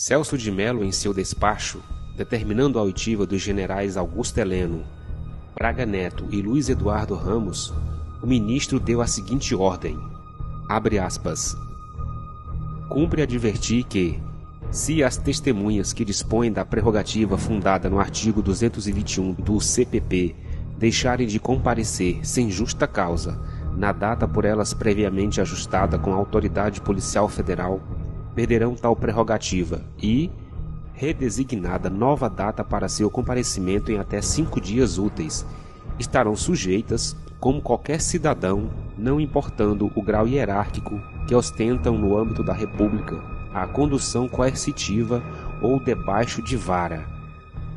Celso de Mello, em seu despacho, determinando a oitiva dos generais Augusto Heleno, Braga Neto e Luiz Eduardo Ramos, o ministro deu a seguinte ordem, abre aspas, cumpre advertir que, se as testemunhas que dispõem da prerrogativa fundada no artigo 221 do CPP deixarem de comparecer sem justa causa, na data por elas previamente ajustada com a autoridade policial federal, perderão tal prerrogativa e, redesignada nova data para seu comparecimento em até 5 dias úteis, estarão sujeitas, como qualquer cidadão, não importando o grau hierárquico que ostentam no âmbito da República, à condução coercitiva ou debaixo de vara,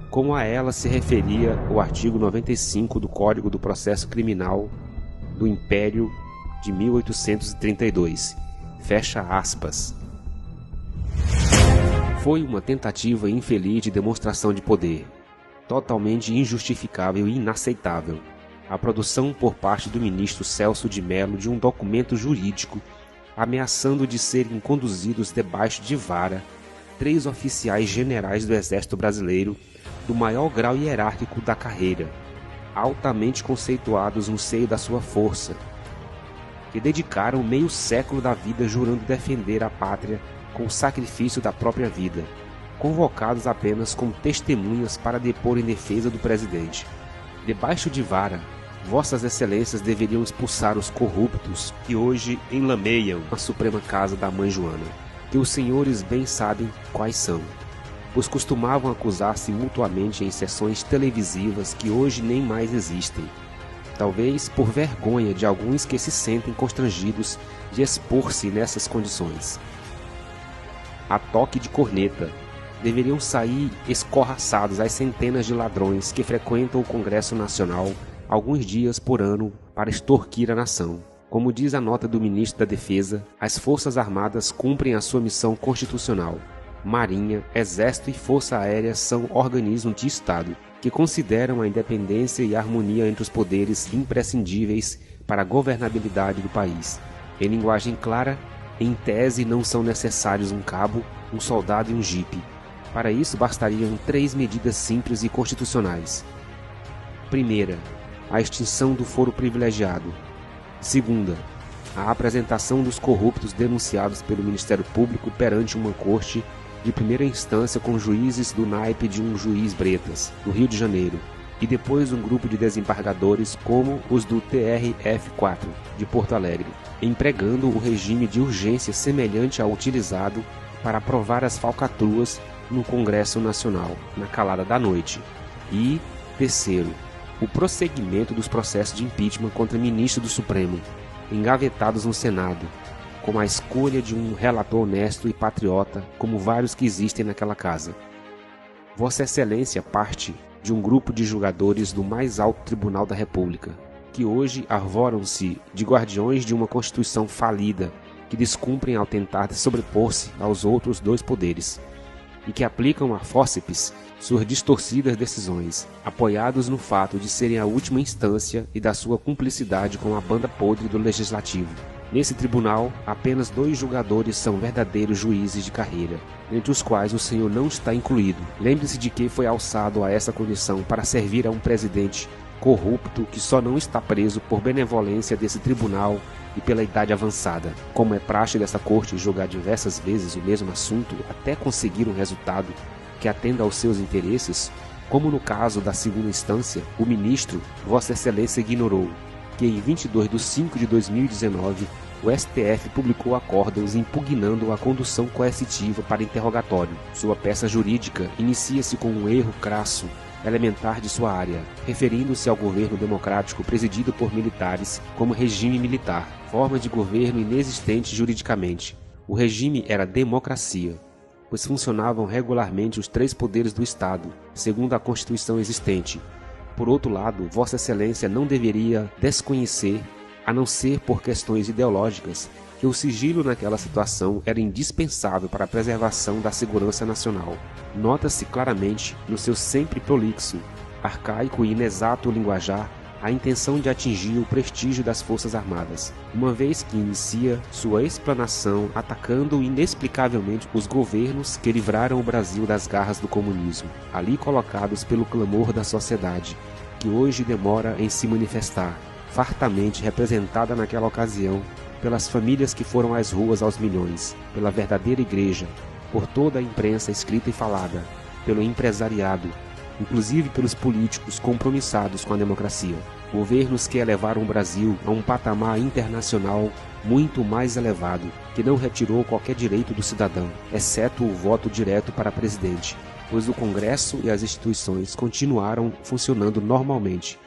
como a ela se referia o artigo 95 do Código do Processo Criminal do Império de 1832. Fecha aspas. Foi uma tentativa infeliz de demonstração de poder, totalmente injustificável e inaceitável, a produção por parte do ministro Celso de Mello de um documento jurídico ameaçando de serem conduzidos debaixo de vara 3 oficiais generais do Exército Brasileiro do maior grau hierárquico da carreira, altamente conceituados no seio da sua força, que dedicaram meio século da vida jurando defender a pátria com o sacrifício da própria vida, convocados apenas como testemunhas para depor em defesa do presidente. Debaixo de vara, Vossas Excelências deveriam expulsar os corruptos que hoje enlameiam a Suprema Casa da Mãe Joana, que os senhores bem sabem quais são, pois costumavam acusar-se mutuamente em sessões televisivas que hoje nem mais existem, talvez por vergonha de alguns que se sentem constrangidos de expor-se nessas condições. A toque de corneta, deveriam sair escorraçados as centenas de ladrões que frequentam o Congresso Nacional alguns dias por ano para extorquir a nação. Como diz a nota do ministro da Defesa, as Forças Armadas cumprem a sua missão constitucional. Marinha, Exército e Força Aérea são organismos de Estado que consideram a independência e a harmonia entre os poderes imprescindíveis para a governabilidade do país. Em linguagem clara, em tese não são necessários um cabo, um soldado e um jipe. Para isso bastariam 3 medidas simples e constitucionais. Primeira, a extinção do foro privilegiado. Segunda, a apresentação dos corruptos denunciados pelo Ministério Público perante uma corte de primeira instância com juízes do naipe de um juiz Bretas, no Rio de Janeiro, e depois um grupo de desembargadores como os do TRF4, de Porto Alegre, empregando o regime de urgência semelhante ao utilizado para aprovar as falcatruas no Congresso Nacional, na calada da noite. E, terceiro, o prosseguimento dos processos de impeachment contra ministros do Supremo, engavetados no Senado, com a escolha de um relator honesto e patriota, como vários que existem naquela casa. Vossa Excelência parte de um grupo de julgadores do mais alto Tribunal da República, que hoje arvoram-se de guardiões de uma Constituição falida, que descumprem ao tentar sobrepor-se aos outros 2 poderes, e que aplicam a fórceps suas distorcidas decisões, apoiados no fato de serem a última instância e da sua cumplicidade com a banda podre do Legislativo. Nesse tribunal, apenas 2 julgadores são verdadeiros juízes de carreira, entre os quais o senhor não está incluído. Lembre-se de que foi alçado a essa condição para servir a um presidente corrupto que só não está preso por benevolência desse tribunal e pela idade avançada. Como é praxe dessa corte julgar diversas vezes o mesmo assunto até conseguir um resultado que atenda aos seus interesses, como no caso da segunda instância, o ministro, Vossa Excelência, ignorou que em 22 de 5 de 2019 o STF publicou acórdãos impugnando a condução coercitiva para interrogatório. Sua peça jurídica inicia-se com um erro crasso elementar de sua área, referindo-se ao governo democrático presidido por militares como regime militar, forma de governo inexistente juridicamente. O regime era democracia, pois funcionavam regularmente os 3 poderes do Estado, segundo a Constituição existente. Por outro lado, Vossa Excelência não deveria desconhecer, a não ser por questões ideológicas, que o sigilo naquela situação era indispensável para a preservação da segurança nacional. Nota-se claramente, no seu sempre prolixo, arcaico e inexato linguajar, a intenção de atingir o prestígio das Forças Armadas, uma vez que inicia sua explanação atacando inexplicavelmente os governos que livraram o Brasil das garras do comunismo, ali colocados pelo clamor da sociedade, que hoje demora em se manifestar, fartamente representada naquela ocasião pelas famílias que foram às ruas aos milhões, pela verdadeira igreja, por toda a imprensa escrita e falada, pelo empresariado, inclusive pelos políticos compromissados com a democracia. Governos que elevaram o Brasil a um patamar internacional muito mais elevado, que não retirou qualquer direito do cidadão, exceto o voto direto para presidente, pois o Congresso e as instituições continuaram funcionando normalmente.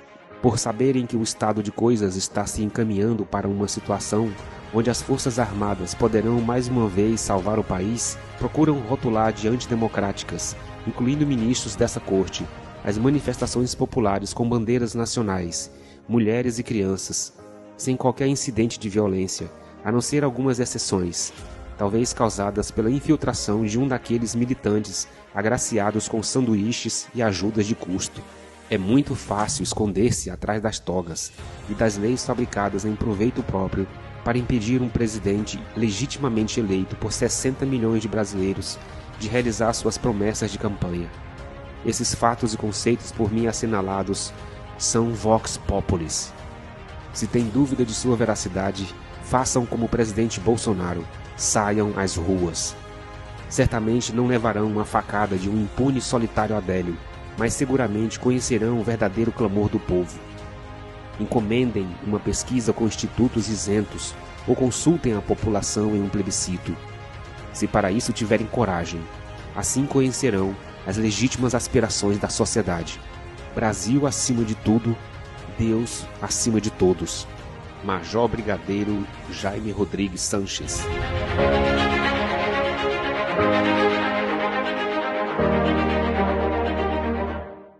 Por saberem que o estado de coisas está se encaminhando para uma situação onde as Forças Armadas poderão mais uma vez salvar o país, procuram rotular de antidemocráticas, incluindo ministros dessa corte, as manifestações populares com bandeiras nacionais, mulheres e crianças, sem qualquer incidente de violência, a não ser algumas exceções, talvez causadas pela infiltração de um daqueles militantes agraciados com sanduíches e ajudas de custo. É muito fácil esconder-se atrás das togas e das leis fabricadas em proveito próprio para impedir um presidente legitimamente eleito por 60 milhões de brasileiros de realizar suas promessas de campanha. Esses fatos e conceitos por mim assinalados são vox populis. Se tem dúvida de sua veracidade, façam como o presidente Bolsonaro, saiam às ruas. Certamente não levarão uma facada de um impune solitário Adélio, mas seguramente conhecerão o verdadeiro clamor do povo. Encomendem uma pesquisa com institutos isentos ou consultem a população em um plebiscito. Se para isso tiverem coragem, assim conhecerão as legítimas aspirações da sociedade. Brasil acima de tudo, Deus acima de todos. Major Brigadeiro Jaime Rodrigues Sanches.